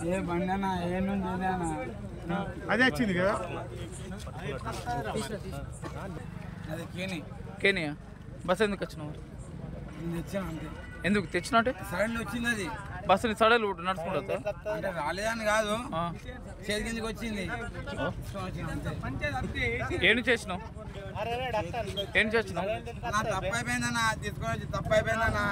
ఏ బండి అన్న ఏ నుంచి అదే వచ్చింది కదా. అది కేనియా బస్ ఎందుకు వచ్చినావు? తెచ్చాను అంతే. ఎందుకు తెచ్చినట్టే? సడన్లీ వచ్చింది అది. బస్సుని సడలు నడుచుకుంటా అంటే రాలేదని కాదు, చేతి కిందకి వచ్చింది. ఏం చేసినావు? ఏం చేసినావు? నా తప్పు అయిపోయిందన్నా, తీసుకోవచ్చు తప్పు అయిపోయిందన్నా.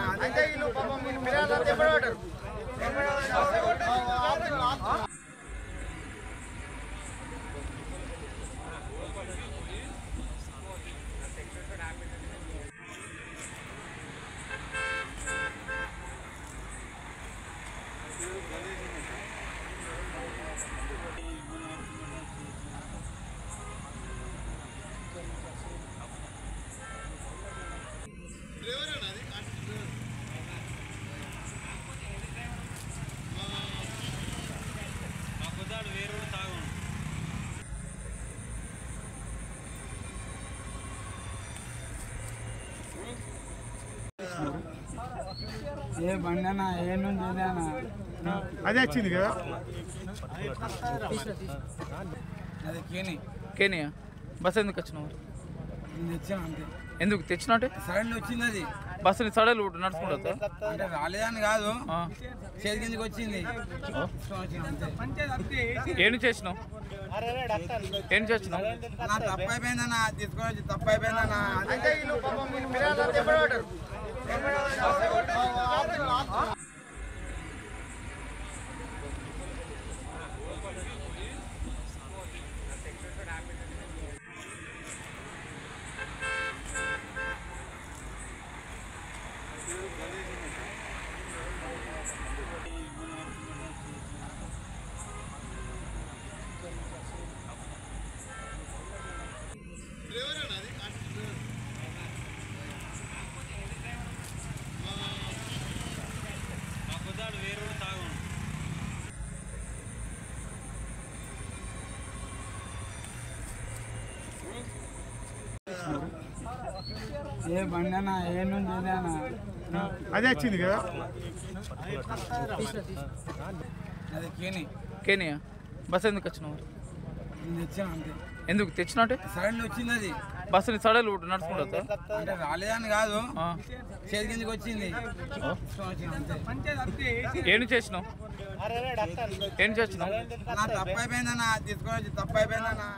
ఏ బండి అన్న ఏ నుంచి అదే వచ్చింది కదా. అది కేనియా బస్ ఎందుకు వచ్చినావు? తెచ్చాను అంతే. ఎందుకు తెచ్చినట్టే? సడన్లీ వచ్చింది అది. బస్సుని సడలు నడుచుకుంటా అంటే రాలేదని కాదు, చేతి కిందకి వచ్చింది. ఏం చేసినావు? ఏం చేసినావు? నా తప్పు అయిపోయిందన్నా, తీసుకోవచ్చు తప్పు అయిపోయిందన్నా. ఏ బండి అన్న ఏ నుంచి అదే వచ్చింది కదా. అది కేనియా బస్ ఎందుకు వచ్చినావు? తెచ్చాను అంతే. ఎందుకు తెచ్చినట్టే? సడన్లీ వచ్చింది అది. బస్సుని సడలు నడుచుకుంటా అంటే రాలేదని కాదు, చేతి కిందకి వచ్చింది. ఏం చేసినావు? ఏం చేసినావు? నా తప్పు అయిపోయిందన్నా, తీసుకోవచ్చు తప్పు అయిపోయిందన్నా.